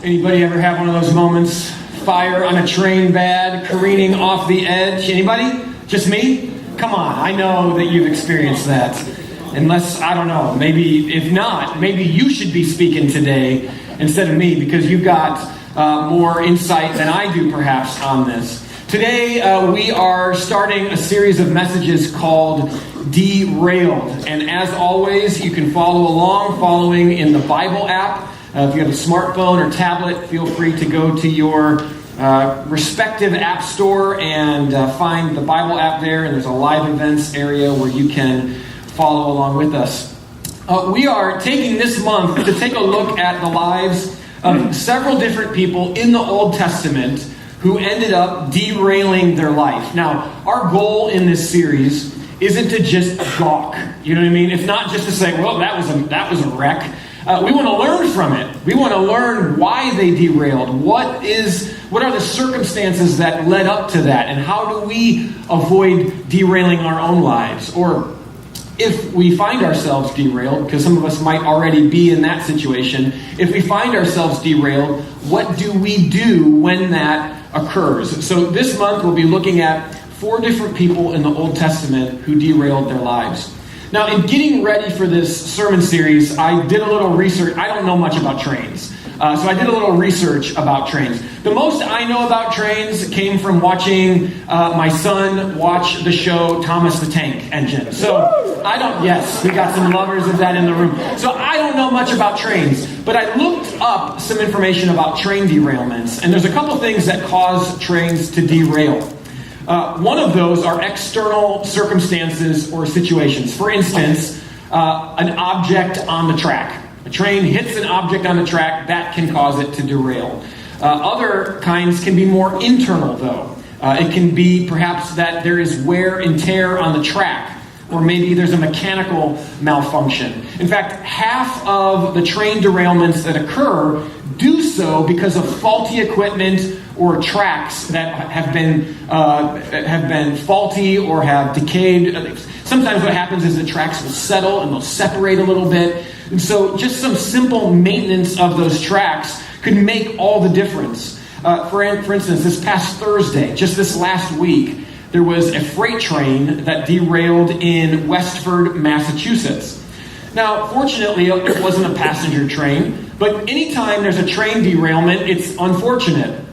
Anybody ever have one of those moments? Fire on a train bad, careening off the edge? Anybody? Just me? Come on, I know that you've experienced that. Unless, I don't know, maybe, if not, maybe you should be speaking today instead of me because you've got more insight than I do perhaps on this. Today, we are starting a series of messages called Derailed. And as always, you can follow along following in the Bible app. If you have a smartphone or tablet, feel free to go to your respective app store and find the Bible app there. And there's a live events area where you can follow along with us. We are taking this month to take a look at the lives of several different people in the Old Testament who ended up derailing their life. Now, our goal in this series isn't to just gawk. You know what I mean? It's not just to say, well, that was a wreck. We want to learn from it. We want to learn why they derailed. What are the circumstances that led up to that? And how do we avoid derailing our own lives? Or if we find ourselves derailed, because some of us might already be in that situation, if we find ourselves derailed, what do we do when that occurs? So this month we'll be looking at 4 different people in the Old Testament who derailed their lives. Now, in getting ready for this sermon series, I did a little research. I don't know much about trains, so I did a little research about trains. The most I know about trains came from watching my son watch the show Thomas the Tank Engine. So yes, we got some lovers of that in the room. So I don't know much about trains, but I looked up some information about train derailments, and there's a couple things that cause trains to derail. One of those are external circumstances or situations. For instance, an object on the track. A train hits an object on the track, that can cause it to derail. Other kinds can be more internal, though. It can be perhaps that there is wear and tear on the track, or maybe there's a mechanical malfunction. In fact, half of the train derailments that occur do so because of faulty equipment or tracks that have been faulty or have decayed. Sometimes what happens is the tracks will settle and they'll separate a little bit. And so just some simple maintenance of those tracks could make all the difference. For instance, this past Thursday, just this last week, there was a freight train that derailed in Westford, Massachusetts. Now, fortunately, it wasn't a passenger train, but anytime there's a train derailment, it's unfortunate.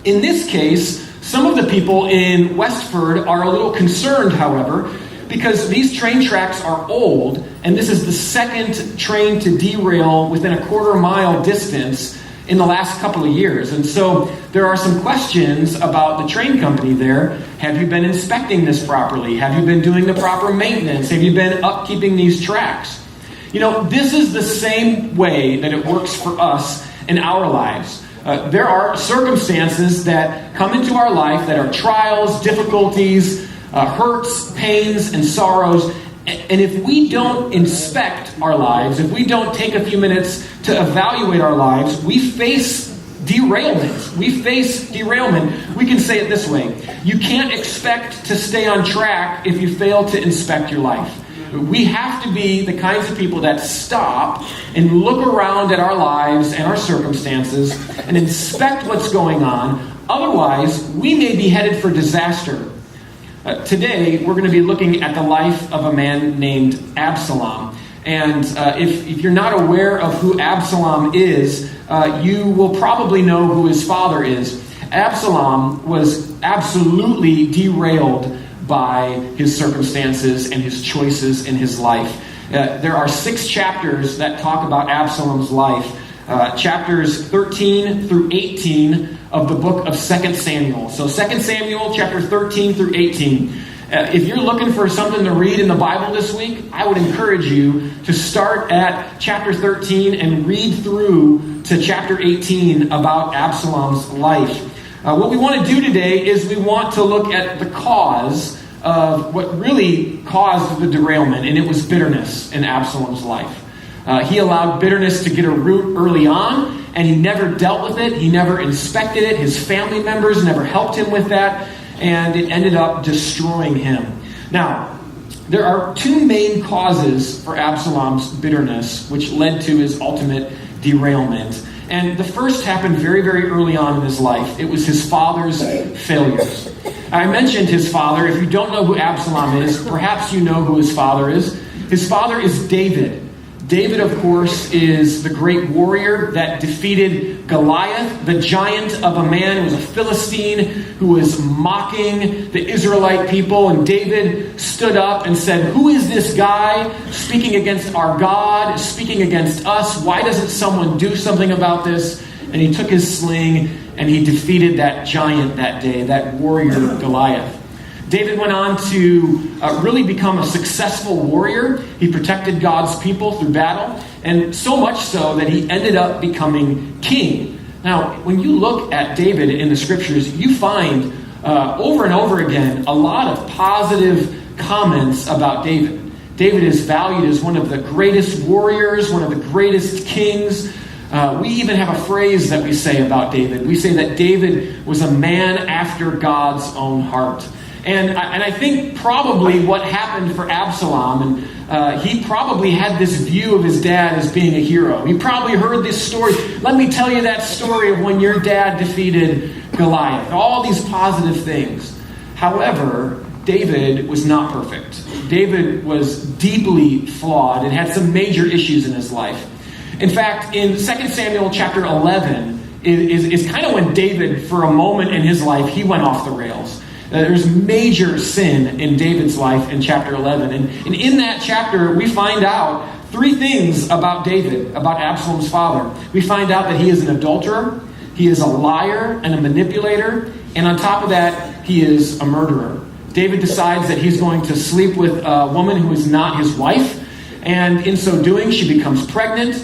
In this case, some of the people in Westford are a little concerned, however, because these train tracks are old, and this is the second train to derail within a quarter-mile distance in the last couple of years. And so there are some questions about the train company there. Have you been inspecting this properly? Have you been doing the proper maintenance? Have you been upkeeping these tracks? You know, this is the same way that it works for us in our lives. There are circumstances that come into our life that are trials, difficulties, hurts, pains, and sorrows. And if we don't inspect our lives, if we don't take a few minutes to evaluate our lives, we face derailment. We can say it this way. You can't expect to stay on track if you fail to inspect your life. We have to be the kinds of people that stop and look around at our lives and our circumstances and inspect what's going on. Otherwise, we may be headed for disaster. Today, we're going to be looking at the life of a man named Absalom. And if you're not aware of who Absalom is, you will probably know who his father is. Absalom was absolutely derailed by his circumstances and his choices in his life. There are 6 chapters that talk about Absalom's life. Chapters 13 through 18 of the book of 2 Samuel. So 2 Samuel, chapter 13 through 18. If you're looking for something to read in the Bible this week, I would encourage you to start at chapter 13 and read through to chapter 18 about Absalom's life. What we want to do today is we want to look at the cause of what really caused the derailment, and it was bitterness in Absalom's life. He allowed bitterness to get a root early on, and he never dealt with it. He never inspected it. His family members never helped him with that, and it ended up destroying him. Now, there are 2 main causes for Absalom's bitterness, which led to his ultimate derailment. And the first happened very, very early on in his life. It was his father's failures. I mentioned his father. If you don't know who Absalom is, perhaps you know who his father is. His father is David. David, of course, is the great warrior that defeated Goliath, the giant of a man who was a Philistine who was mocking the Israelite people. And David stood up and said, "Who is this guy speaking against our God, speaking against us? Why doesn't someone do something about this?" And he took his sling and he defeated that giant that day, that warrior Goliath. David went on to really become a successful warrior. He protected God's people through battle, and so much so that he ended up becoming king. Now, when you look at David in the scriptures, you find over and over again a lot of positive comments about David. David is valued as one of the greatest warriors, one of the greatest kings. We even have a phrase that we say about David. We say that David was a man after God's own heart. And I think probably what happened for Absalom, and he probably had this view of his dad as being a hero. He probably heard this story. Let me tell you that story of when your dad defeated Goliath. All these positive things. However, David was not perfect. David was deeply flawed and had some major issues in his life. In fact, in 2 Samuel chapter 11 is kind of when David, for a moment in his life, he went off the rails. There's major sin in David's life in chapter 11. And in that chapter, we find out three things about David, about Absalom's father. We find out that he is an adulterer, he is a liar and a manipulator, and on top of that, he is a murderer. David decides that he's going to sleep with a woman who is not his wife, and in so doing, she becomes pregnant.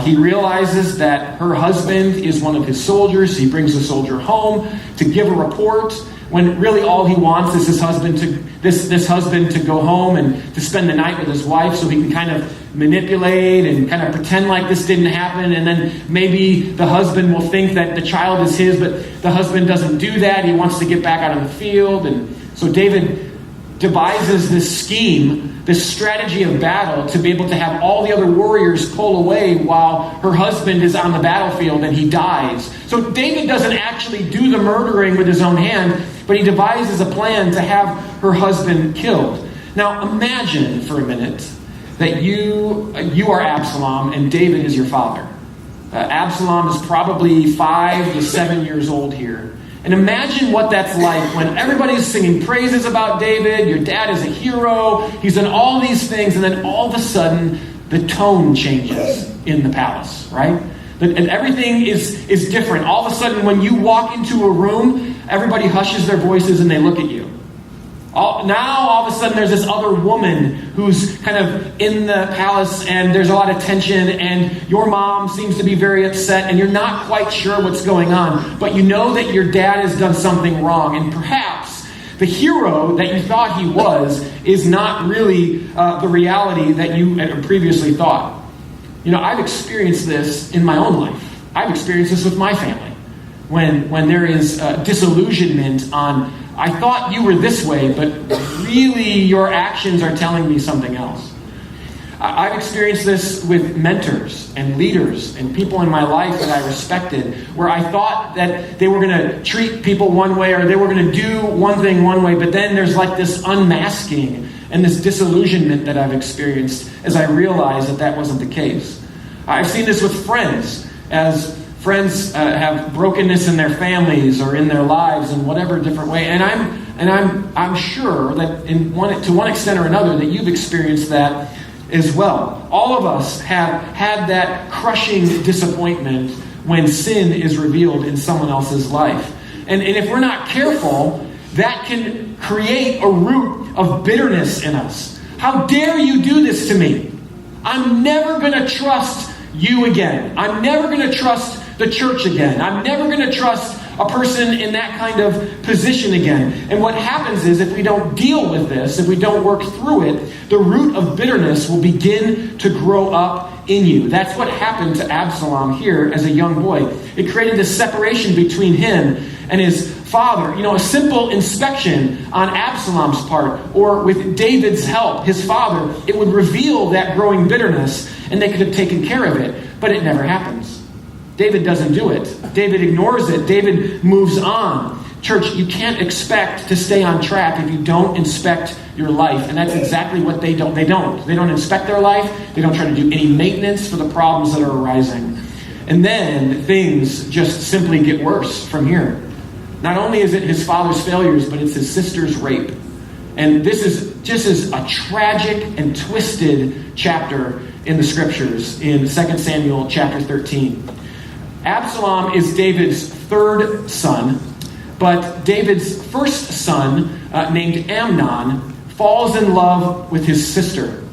He realizes that her husband is one of his soldiers. He brings the soldier home to give a report, when really all he wants is this husband to go home and to spend the night with his wife, so he can kind of manipulate and kind of pretend like this didn't happen, and then maybe the husband will think that the child is his, but the husband doesn't do that. He wants to get back out of the field. And so David devises this scheme, this strategy of battle, to be able to have all the other warriors pull away while her husband is on the battlefield and he dies. So David doesn't actually do the murdering with his own hand, but he devises a plan to have her husband killed. Now imagine for a minute that you are Absalom and David is your father. Absalom is probably 5 to 7 years old here. And imagine what that's like when everybody's singing praises about David, your dad is a hero, he's done all these things, and then all of a sudden the tone changes in the palace, right? And everything is different. All of a sudden when you walk into a room, everybody hushes their voices and they look at you. Now all of a sudden there's this other woman who's kind of in the palace, and there's a lot of tension, and your mom seems to be very upset, and you're not quite sure what's going on, but you know that your dad has done something wrong, and perhaps the hero that you thought he was is not really the reality that you had previously thought. You know, I've experienced this in my own life. I've experienced this with my family. When there is disillusionment on, I thought you were this way, but really your actions are telling me something else. I've experienced this with mentors and leaders and people in my life that I respected, where I thought that they were going to treat people one way or they were going to do one thing one way, but then there's like this unmasking and this disillusionment that I've experienced as I realized that that wasn't the case. I've seen this with friends, as friends have brokenness in their families or in their lives in whatever different way, and I'm sure that to one extent or another that you've experienced that as well. All of us have had that crushing disappointment when sin is revealed in someone else's life, and if we're not careful, that can create a root of bitterness in us. How dare you do this to me? I'm never going to trust you again. I'm never going to trust the church again. I'm never going to trust a person in that kind of position again. And what happens is, if we don't deal with this, if we don't work through it, the root of bitterness will begin to grow up in you. That's what happened to Absalom here as a young boy. It created this separation between him and his father. You know, a simple inspection on Absalom's part, or with David's help, his father, it would reveal that growing bitterness, and they could have taken care of it. But it never happens. David doesn't do it. David ignores it. David moves on. Church, you can't expect to stay on track if you don't inspect your life. And that's exactly what they don't. They don't inspect their life. They don't try to do any maintenance for the problems that are arising. And then things just simply get worse from here. Not only is it his father's failures, but it's his sister's rape. And this is just as a tragic and twisted chapter in the scriptures in 2 Samuel chapter 13. Absalom is David's third son, but David's first son, named Amnon, falls in love with his sister.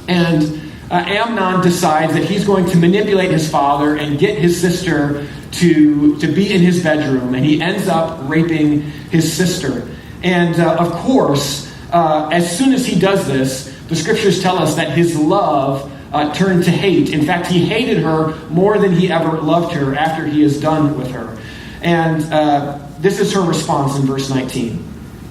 And Amnon decides that he's going to manipulate his father and get his sister to be in his bedroom, and he ends up raping his sister. And of course, as soon as he does this, the scriptures tell us that his love turned to hate. In fact, he hated her more than he ever loved her after he is done with her. And this is her response in verse 19.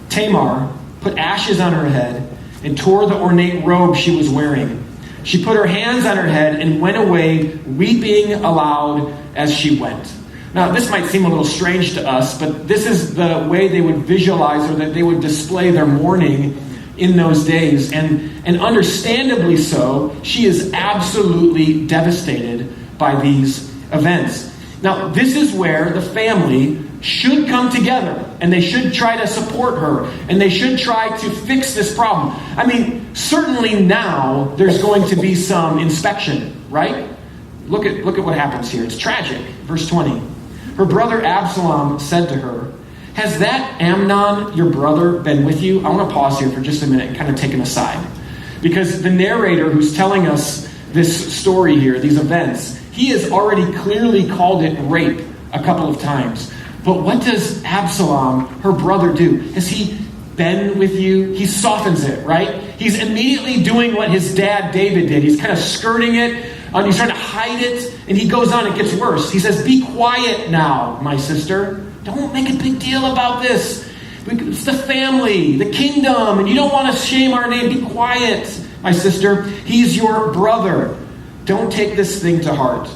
Tamar put ashes on her head and tore the ornate robe she was wearing. She put her hands on her head and went away, weeping aloud as she went. Now, this might seem a little strange to us, but this is the way they would visualize, or that they would display their mourning in those days. And understandably so, she is absolutely devastated by these events. Now, this is where the family should come together, and they should try to support her, and they should try to fix this problem. I mean, certainly now there's going to be some inspection, right? Look at what happens here. It's tragic. Verse 20. Her brother Absalom said to her, "Has that Amnon, your brother, been with you?" I want to pause here for just a minute and kind of take an aside. Because the narrator who's telling us this story here, these events, he has already clearly called it rape a couple of times. But what does Absalom, her brother, do? Has he been with you? He softens it, right? He's immediately doing what his dad David did. He's kind of skirting it. He's trying to hide it. And he goes on. It gets worse. He says, "Be quiet now, my sister. Don't make a big deal about this. It's the family, the kingdom, and you don't want to shame our name. Be quiet, my sister. He's your brother. Don't take this thing to heart."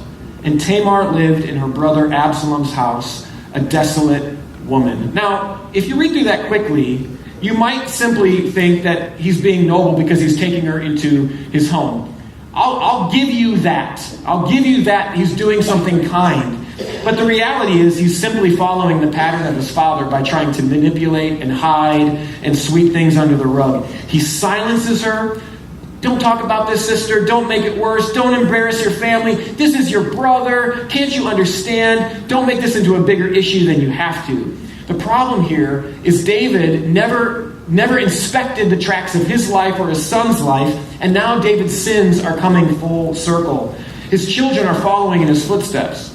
And Tamar lived in her brother Absalom's house, a desolate woman. Now, if you read through that quickly, you might simply think that he's being noble because he's taking her into his home. I'll give you that. I'll give you that he's doing something kind. But the reality is he's simply following the pattern of his father by trying to manipulate and hide and sweep things under the rug. He silences her. "Don't talk about this, sister. Don't make it worse. Don't embarrass your family. This is your brother. Can't you understand? Don't make this into a bigger issue than you have to." The problem here is David never inspected the tracks of his life or his son's life, and now David's sins are coming full circle. His children are following in his footsteps.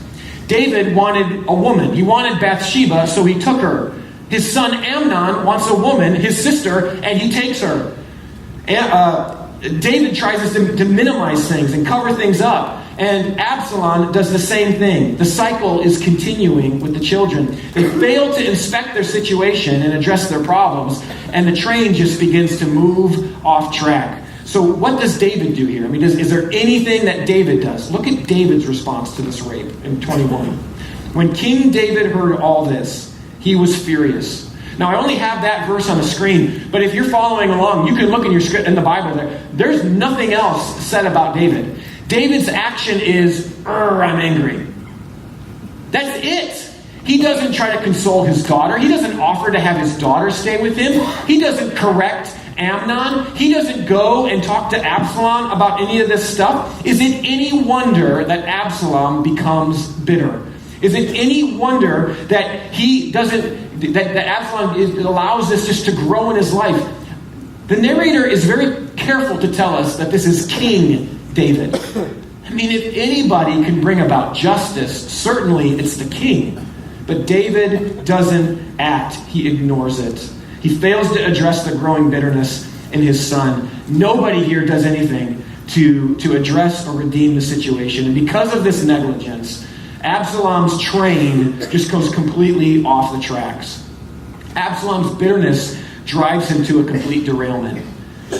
David wanted a woman. He wanted Bathsheba, so he took her. His son Amnon wants a woman, his sister, and he takes her. David tries to minimize things and cover things up. And Absalom does the same thing. The cycle is continuing with the children. They fail to inspect their situation and address their problems, and the train just begins to move off track. So what does David do here? I mean, is there anything that David does? Look at David's response to this rape in 21. When King David heard all this, he was furious. Now, I only have that verse on the screen, but if you're following along, you can look in your script in the Bible there. There's nothing else said about David. David's action is, I'm angry. That's it. He doesn't try to console his daughter. He doesn't offer to have his daughter stay with him. He doesn't correct Amnon. He doesn't go and talk to Absalom about any of this stuff. Is it any wonder that Absalom becomes bitter? Is it any wonder that he doesn't, that Absalom allows this just to grow in his life? The narrator is very careful to tell us that this is King David. I mean, if anybody can bring about justice, certainly it's the king. But David doesn't act. He ignores it. He fails to address the growing bitterness in his son. Nobody here does anything to address or redeem the situation. And because of this negligence, Absalom's train just goes completely off the tracks. Absalom's bitterness drives him to a complete derailment.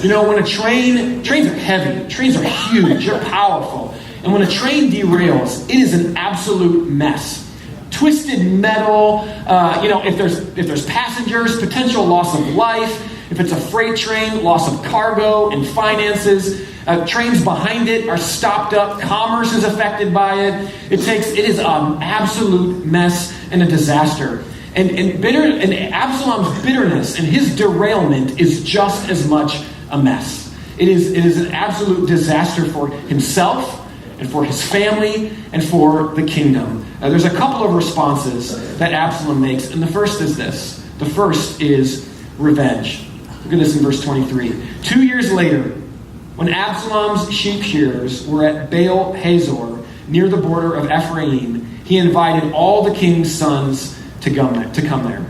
You know, when trains are heavy, trains are huge, they're powerful. And when a train derails, it is an absolute mess. Twisted metal, if there's passengers, potential loss of life. If it's a freight train, loss of cargo and finances. Trains behind it are stopped up. Commerce is affected by it. It is an absolute mess and a disaster. And Absalom's bitterness and his derailment is just as much a mess. It is an absolute disaster for himself and for his family and for the kingdom. There's a couple of responses that Absalom makes, and the first is this. The first is revenge. Look at this in verse 23. 2 years later, when Absalom's sheep shearers were at Baal Hazor, near the border of Ephraim, he invited all the king's sons to come there.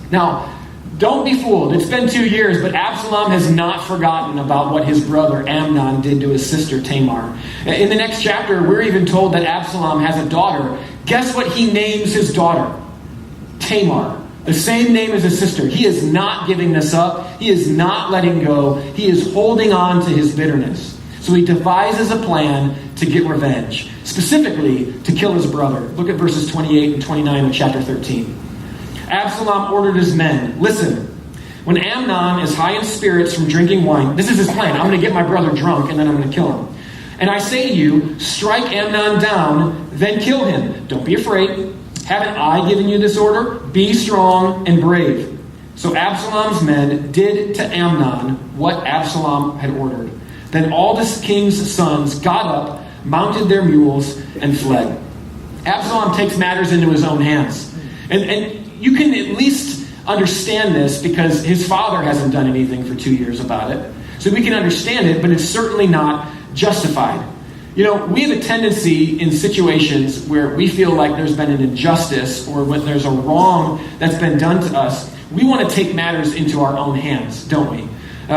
Now, don't be fooled. It's been 2 years, but Absalom has not forgotten about what his brother Amnon did to his sister Tamar. In the next chapter, we're even told that Absalom has a daughter. Guess what he names his daughter? Tamar. The same name as his sister. He is not giving this up. He is not letting go. He is holding on to his bitterness. So he devises a plan to get revenge, specifically to kill his brother. Look at verses 28 and 29 of chapter 13. Absalom ordered his men, listen, when Amnon is high in spirits from drinking wine, this is his plan. I'm going to get my brother drunk and then I'm going to kill him. And I say to you, strike Amnon down, then kill him. Don't be afraid. Haven't I given you this order? Be strong and brave. So Absalom's men did to Amnon what Absalom had ordered. Then all the king's sons got up, mounted their mules, and fled. Absalom takes matters into his own hands. And you can at least understand this because his father hasn't done anything for 2 years about it. So we can understand it, but it's certainly not justified. We have a tendency in situations where we feel like there's been an injustice or when there's a wrong that's been done to us, we want to take matters into our own hands, don't we?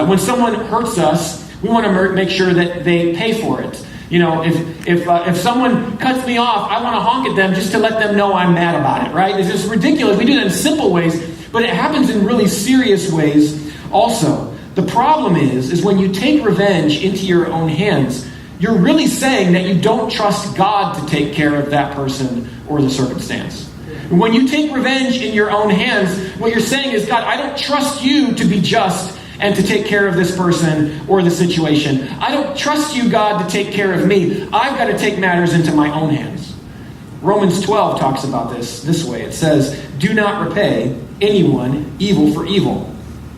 When someone hurts us, we want to make sure that they pay for it. If someone cuts me off, I want to honk at them just to let them know I'm mad about it, right? It's just ridiculous. We do that in simple ways, but it happens in really serious ways also. The problem is when you take revenge into your own hands, you're really saying that you don't trust God to take care of that person or the circumstance. When you take revenge in your own hands, what you're saying is, God, I don't trust you to be just and to take care of this person or the situation. I don't trust you, God, to take care of me. I've got to take matters into my own hands. Romans 12 talks about this way. It says, do not repay anyone evil for evil.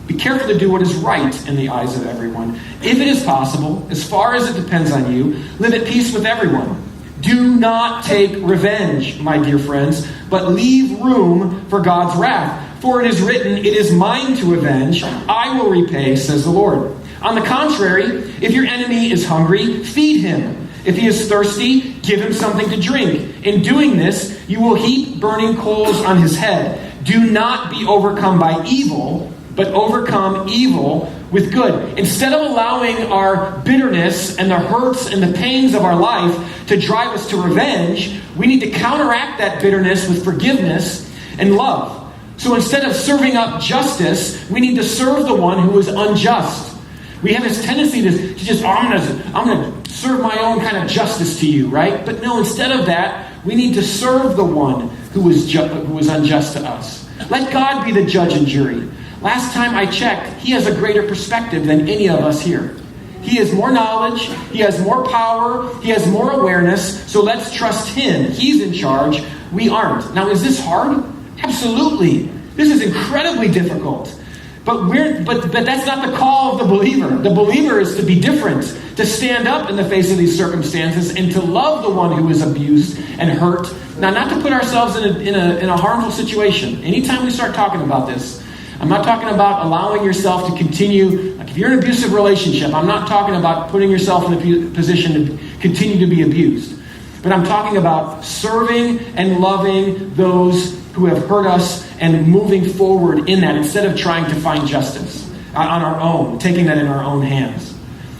Be careful to do what is right in the eyes of everyone. If it is possible, as far as it depends on you, live at peace with everyone. Do not take revenge, my dear friends, but leave room for God's wrath. For it is written, it is mine to avenge. I will repay, says the Lord. On the contrary, if your enemy is hungry, feed him. If he is thirsty, give him something to drink. In doing this, you will heap burning coals on his head. Do not be overcome by evil, but overcome evil with good. Instead of allowing our bitterness and the hurts and the pains of our life to drive us to revenge, we need to counteract that bitterness with forgiveness and love. So instead of serving up justice, we need to serve the one who is unjust. We have this tendency to just, I'm going to serve my own kind of justice to you, right? But no, instead of that, we need to serve the one who is unjust to us. Let God be the judge and jury. Last time I checked, he has a greater perspective than any of us here. He has more knowledge, he has more power, he has more awareness, so let's trust him. He's in charge, we aren't. Now, is this hard? Absolutely. This is incredibly difficult. But that's not the call of the believer. The believer is to be different, to stand up in the face of these circumstances and to love the one who is abused and hurt. Now, not to put ourselves in a harmful situation. Anytime we start talking about this, I'm not talking about allowing yourself to continue, like if you're in an abusive relationship, I'm not talking about putting yourself in a position to continue to be abused. But I'm talking about serving and loving those who have hurt us and moving forward in that instead of trying to find justice on our own, taking that in our own hands.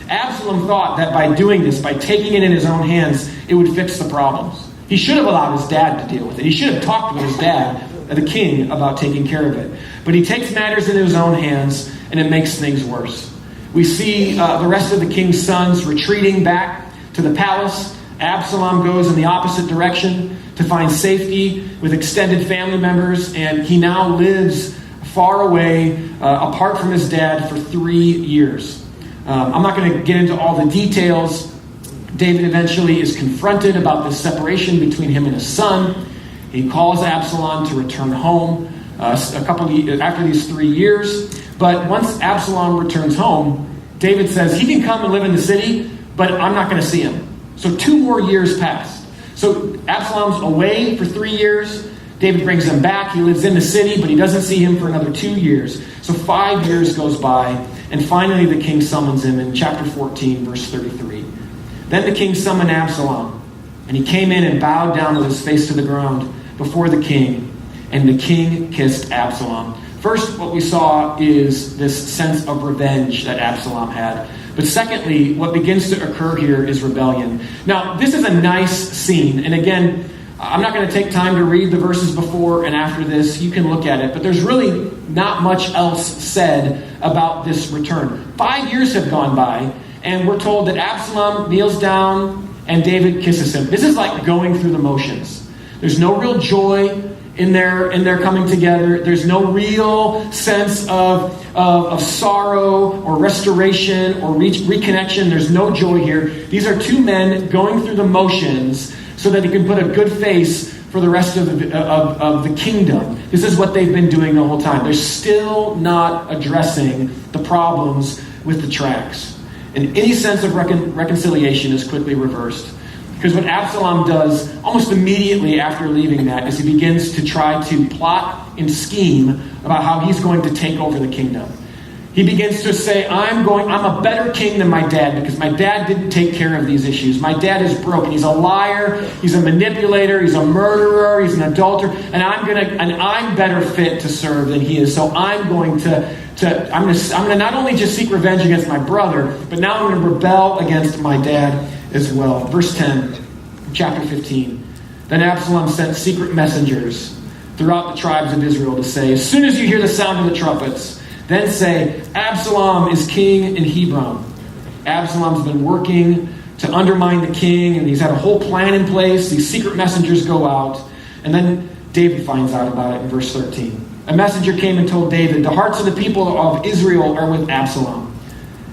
Absalom thought that by doing this, by taking it in his own hands, it would fix the problems. He should have allowed his dad to deal with it. He should have talked with his dad, the king, about taking care of it. But he takes matters into his own hands, and it makes things worse. We see the rest of the king's sons retreating back to the palace. Absalom goes in the opposite direction to find safety with extended family members, and he now lives far away, apart from his dad for 3 years. I'm not going to get into all the details. David eventually is confronted about this separation between him and his son. He calls Absalom to return home after these 3 years. But once Absalom returns home, David says he can come and live in the city, but I'm not going to see him. So 2 more years passed. So Absalom's away for 3 years. David brings him back. He lives in the city, but he doesn't see him for another 2 years. So 5 years goes by, and finally the king summons him in chapter 14, verse 33. Then the king summoned Absalom, and he came in and bowed down with his face to the ground before the king, and the king kissed Absalom. First, what we saw is this sense of revenge that Absalom had. But secondly, what begins to occur here is rebellion. Now, this is a nice scene, and again, I'm not going to take time to read the verses before and after this. You can look at it. But there's really not much else said about this return. 5 years have gone by, and we're told that Absalom kneels down and David kisses him. This is like going through the motions. There's no real joy in their coming together. There's no real sense of sorrow or restoration or reconnection. There's no joy here. These are two men going through the motions so that he can put a good face for the rest of the kingdom. This is what they've been doing the whole time. They're still not addressing the problems with the tracks. And any sense of reconciliation is quickly reversed. Because what Absalom does almost immediately after leaving that is he begins to try to plot and scheme about how he's going to take over the kingdom. He begins to say, I'm a better king than my dad because my dad didn't take care of these issues. My dad is broken. He's a liar. He's a manipulator. He's a murderer. He's an adulterer. And I'm better fit to serve than he is. So I'm going to not only just seek revenge against my brother, but now I'm going to rebel against my dad as well. Verse 10, chapter 15. Then Absalom sent secret messengers throughout the tribes of Israel to say, as soon as you hear the sound of the trumpets, then say, Absalom is king in Hebron. Absalom's been working to undermine the king, and he's had a whole plan in place. These secret messengers go out, and then David finds out about it in verse 13. A messenger came and told David, the hearts of the people of Israel are with Absalom.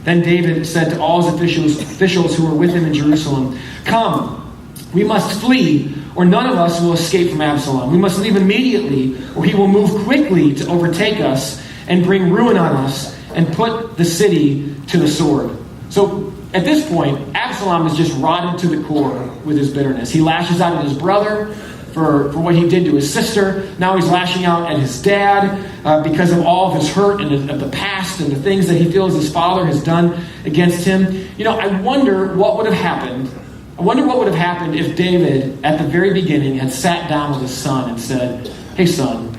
Then David said to all his officials who were with him in Jerusalem, come, we must flee, or none of us will escape from Absalom. We must leave immediately, or he will move quickly to overtake us and bring ruin on us and put the city to the sword. So at this point, Absalom is just rotted to the core with his bitterness. He lashes out at his brother for what he did to his sister. Now he's lashing out at his dad because of all of his hurt and of the past and the things that he feels his father has done against him. I wonder what would have happened. I wonder what would have happened if David, at the very beginning, had sat down with his son and said, hey son,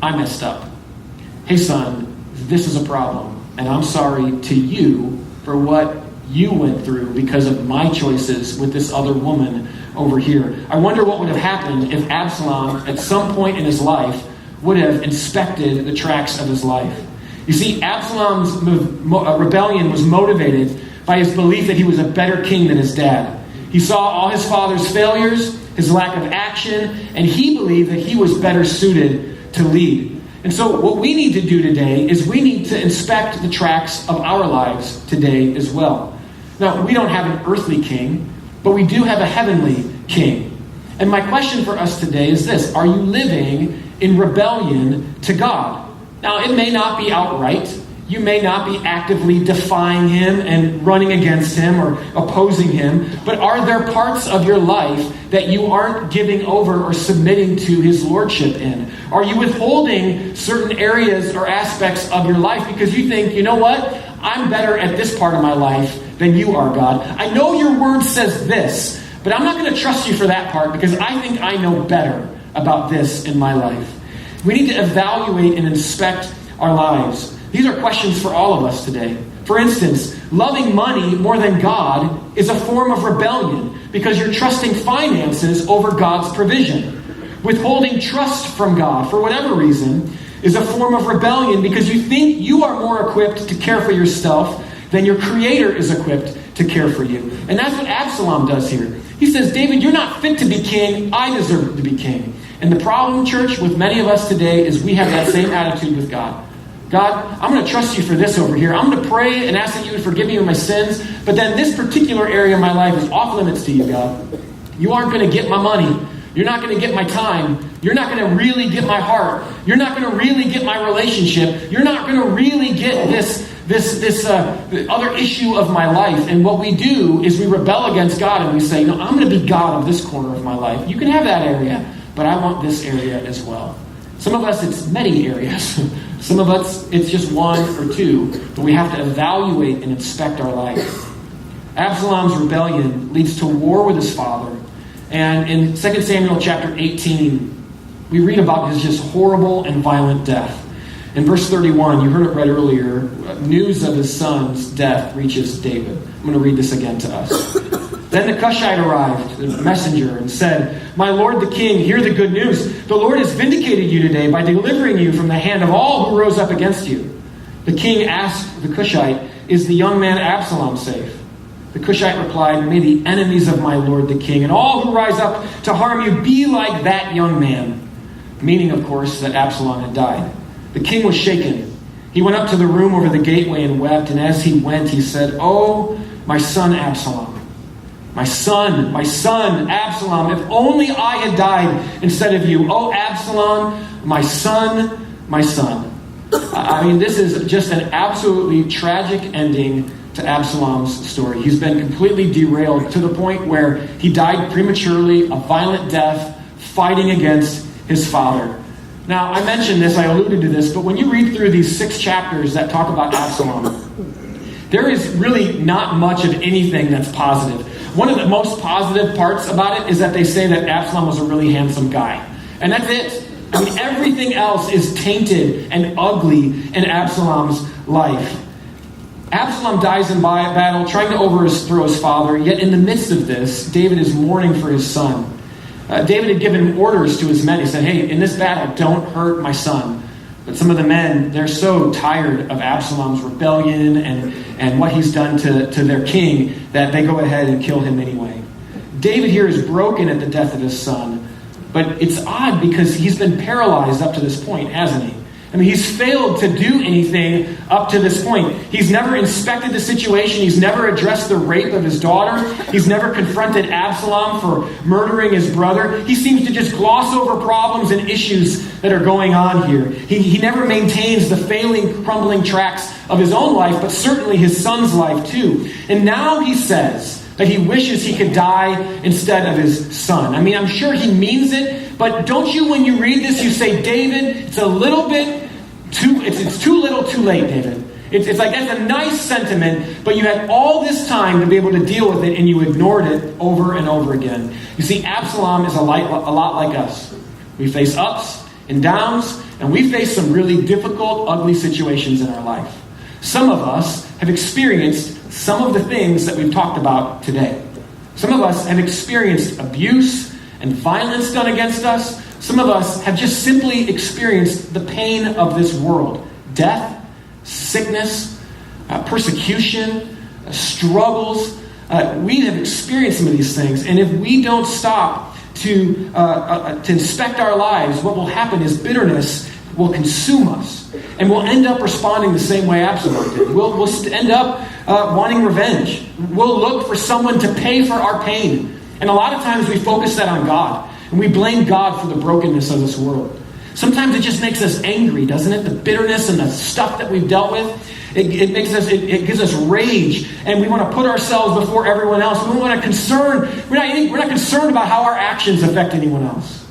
I messed up. Hey son, this is a problem, and I'm sorry to you for what you went through because of my choices with this other woman over here. I wonder what would have happened if Absalom, at some point in his life, would have inspected the tracks of his life. You see, Absalom's rebellion was motivated by his belief that he was a better king than his dad. He saw all his father's failures, his lack of action, and he believed that he was better suited to lead. And so what we need to do today is we need to inspect the tracks of our lives today as well. Now, we don't have an earthly king, but we do have a heavenly king. And my question for us today is this: are you living in rebellion to God? Now, it may not be outright. You may not be actively defying him and running against him or opposing him, but are there parts of your life that you aren't giving over or submitting to his lordship in? Are you withholding certain areas or aspects of your life because you think, you know what, I'm better at this part of my life than you are, God. I know your word says this, but I'm not going to trust you for that part because I think I know better about this in my life. We need to evaluate and inspect our lives. These are questions for all of us today. For instance, loving money more than God is a form of rebellion because you're trusting finances over God's provision. Withholding trust from God, for whatever reason, is a form of rebellion because you think you are more equipped to care for yourself than your Creator is equipped to care for you. And that's what Absalom does here. He says, David, you're not fit to be king. I deserve to be king. And the problem, church, with many of us today is we have that same attitude with God. God, I'm going to trust you for this over here. I'm going to pray and ask that you would forgive me of my sins. But then this particular area of my life is off limits to you, God. You aren't going to get my money. You're not going to get my time. You're not going to really get my heart. You're not going to really get my relationship. You're not going to really get this other issue of my life. And what we do is we rebel against God and we say, no, I'm going to be God of this corner of my life. You can have that area, but I want this area as well. Some of us, it's many areas. Some of us, it's just one or two. But we have to evaluate and inspect our life. Absalom's rebellion leads to war with his father. And in 2 Samuel chapter 18, we read about his just horrible and violent death. In verse 31, you heard it read earlier, news of his son's death reaches David. I'm going to read this again to us. Then the Cushite arrived, the messenger, and said, My lord the king, hear the good news. The Lord has vindicated you today by delivering you from the hand of all who rose up against you. The king asked the Cushite, Is the young man Absalom safe? The Cushite replied, May the enemies of my lord the king and all who rise up to harm you be like that young man. Meaning, of course, that Absalom had died. The king was shaken. He went up to the room over the gateway and wept, and as he went, he said, Oh, my son Absalom. My son, Absalom, if only I had died instead of you. Oh, Absalom, my son, my son. I mean, this is just an absolutely tragic ending to Absalom's story. He's been completely derailed to the point where he died prematurely, a violent death, fighting against his father. Now, I mentioned this, I alluded to this, but when you read through these 6 chapters that talk about Absalom, there is really not much of anything that's positive. One of the most positive parts about it is that they say that Absalom was a really handsome guy. And that's it. I mean, everything else is tainted and ugly in Absalom's life. Absalom dies in battle, trying to overthrow his father, yet in the midst of this, David is mourning for his son. David had given orders to his men. He said, hey, in this battle, don't hurt my son. But some of the men, they're so tired of Absalom's rebellion and what he's done to their king that they go ahead and kill him anyway. David here is broken at the death of his son. But it's odd because he's been paralyzed up to this point, hasn't he? I mean, he's failed to do anything up to this point. He's never inspected the situation. He's never addressed the rape of his daughter. He's never confronted Absalom for murdering his brother. He seems to just gloss over problems and issues that are going on here. He never maintains the failing, crumbling tracks of his own life, but certainly his son's life too. And now he says that he wishes he could die instead of his son. I mean, I'm sure he means it, but don't you, when you read this, you say, David, it's a little bit too, it's too little too late, David. It's like, that's a nice sentiment, but you had all this time to be able to deal with it, and you ignored it over and over again. You see, Absalom is a lot like us. We face ups and downs, and we face some really difficult, ugly situations in our life. Some of us have experienced some of the things that we've talked about today. Some of us have experienced abuse and violence done against us. Some of us have just simply experienced the pain of this world. Death, sickness, persecution, struggles. We have experienced some of these things. And if we don't stop to inspect our lives, what will happen is bitterness will consume us. And we'll end up responding the same way Absalom did. We'll end up wanting revenge. We'll look for someone to pay for our pain. And a lot of times we focus that on God. And we blame God for the brokenness of this world. Sometimes it just makes us angry, doesn't it? The bitterness and the stuff that we've dealt with. It gives us rage. And we want to put ourselves before everyone else. We want to we're not concerned about how our actions affect anyone else.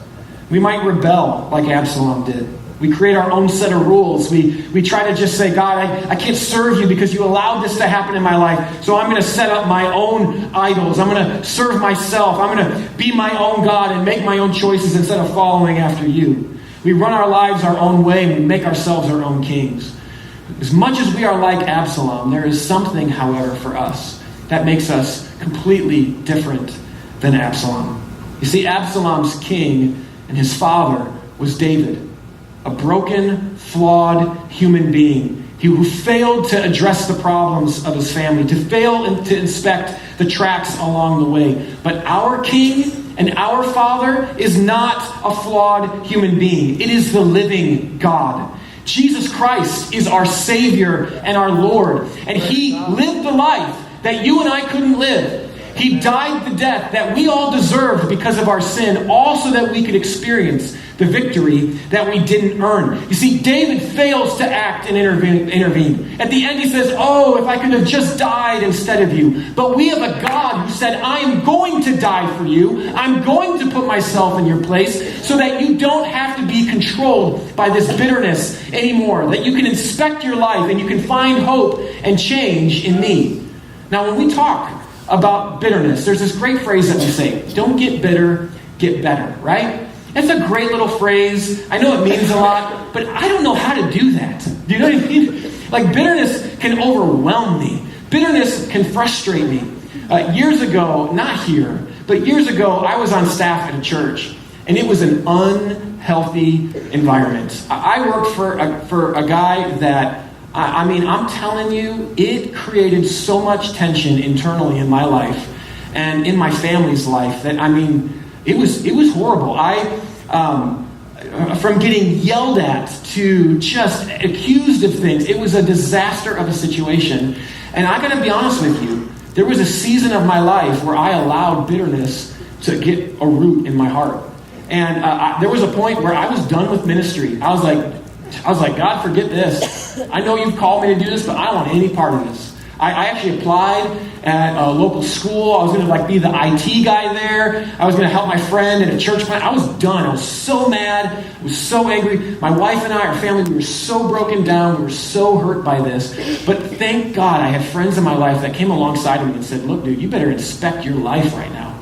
We might rebel like Absalom did. We create our own set of rules. We try to just say, God, I can't serve you because you allowed this to happen in my life. So I'm going to set up my own idols. I'm going to serve myself. I'm going to be my own God and make my own choices instead of following after you. We run our lives our own way and we make ourselves our own kings. As much as we are like Absalom, there is something, however, for us that makes us completely different than Absalom. You see, Absalom's king and his father was David. A broken, flawed human being. who failed to address the problems of his family, to fail to inspect the tracks along the way. But our King and our Father is not a flawed human being. It is the living God. Jesus Christ is our Savior and our Lord. And he lived the life that you and I couldn't live. He died the death that we all deserved because of our sin, all so that we could experience the victory that we didn't earn. You see, David fails to act and intervene. At the end he says, oh, if I could have just died instead of you. But we have a God who said, I am going to die for you. I'm going to put myself in your place so that you don't have to be controlled by this bitterness anymore. That you can inspect your life and you can find hope and change in me. Now, when we talk about bitterness, there's this great phrase that we say, don't get bitter, get better, right? It's a great little phrase. I know it means a lot, but I don't know how to do that. Do you know what I mean? Like, bitterness can overwhelm me. Bitterness can frustrate me. Years ago, not here, but years ago, I was on staff at a church, and it was an unhealthy environment. I worked for a guy that, I'm telling you, it created so much tension internally in my life and in my family's life that, it was horrible. From getting yelled at to just accused of things, it was a disaster of a situation. And I got to be honest with you, there was a season of my life where I allowed bitterness to get a root in my heart. And there was a point where I was done with ministry. I was like, God, forget this. I know you've called me to do this, but I don't want any part of this. I actually applied at a local school. I was going to be the IT guy there. I was going to help my friend in a church plant. I was done. I was so mad. I was so angry. My wife and I, our family, we were so broken down. We were so hurt by this. But thank God I had friends in my life that came alongside me and said, look, dude, you better inspect your life right now.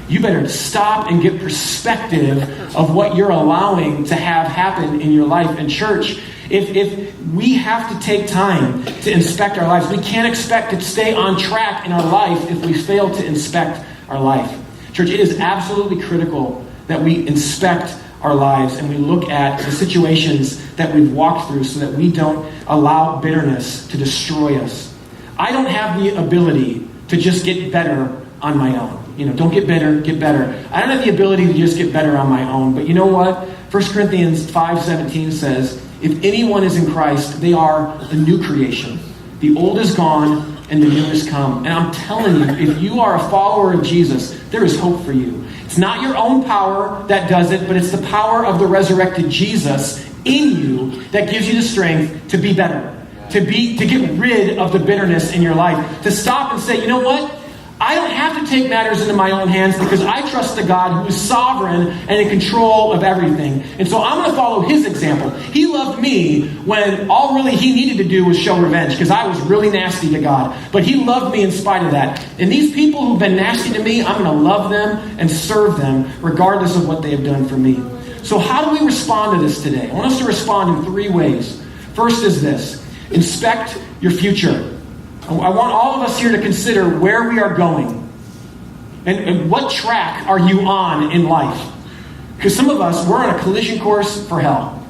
You better stop and get perspective of what you're allowing to have happen in your life. And church, if we have to take time to inspect our lives, we can't expect to stay on track in our life if we fail to inspect our life. Church, it is absolutely critical that we inspect our lives and we look at the situations that we've walked through so that we don't allow bitterness to destroy us. I don't have the ability to just get better on my own. Don't get bitter, get better. I don't have the ability to just get better on my own. But you know what? 1 Corinthians 5:17 says, if anyone is in Christ, they are a new creation. The old is gone and the new has come. And I'm telling you, if you are a follower of Jesus, there is hope for you. It's not your own power that does it, but it's the power of the resurrected Jesus in you that gives you the strength to be better, to get rid of the bitterness in your life, to stop and say, you know what? I don't have to take matters into my own hands because I trust the God who is sovereign and in control of everything. And so I'm going to follow his example. He loved me when all really he needed to do was show revenge because I was really nasty to God. But he loved me in spite of that. And these people who've been nasty to me, I'm going to love them and serve them regardless of what they have done for me. So how do we respond to this today? I want us to respond in 3 ways. First is this: inspect your future. I want all of us here to consider where we are going and what track are you on in life. Because some of us, we're on a collision course for hell.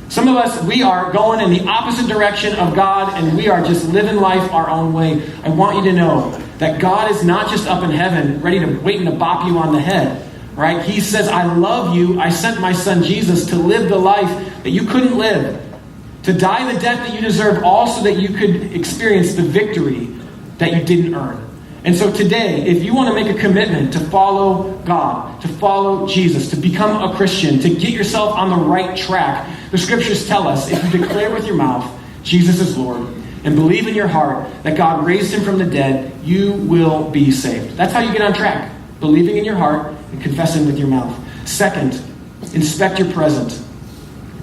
Some of us, we are going in the opposite direction of God and we are just living life our own way. I want you to know that God is not just up in heaven ready to waiting to bop you on the head. Right? He says, I love you. I sent my son Jesus to live the life that you couldn't live. To die the death that you deserve, all so that you could experience the victory that you didn't earn. And so today, if you want to make a commitment to follow God, to follow Jesus, to become a Christian, to get yourself on the right track, the scriptures tell us if you declare with your mouth Jesus is Lord and believe in your heart that God raised him from the dead, you will be saved. That's how you get on track. Believing in your heart and confessing with your mouth. Second, inspect your present.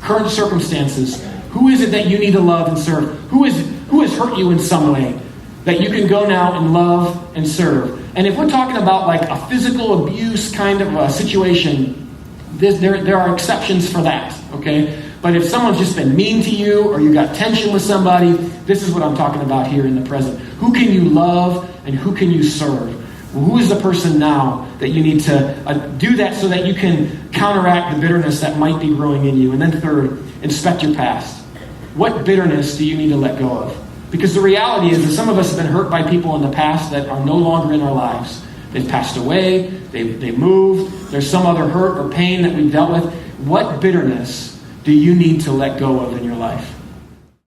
Current circumstances. Who is it that you need to love and serve? Who has hurt you in some way that you can go now and love and serve? And if we're talking about like a physical abuse kind of a situation, there are exceptions for that, okay? But if someone's just been mean to you or you got tension with somebody, this is what I'm talking about here in the present. Who can you love and who can you serve? Who is the person now that you need to do that so that you can counteract the bitterness that might be growing in you? And then third, inspect your past. What bitterness do you need to let go of? Because the reality is that some of us have been hurt by people in the past that are no longer in our lives. They've passed away, they moved, there's some other hurt or pain that we've dealt with. What bitterness do you need to let go of in your life?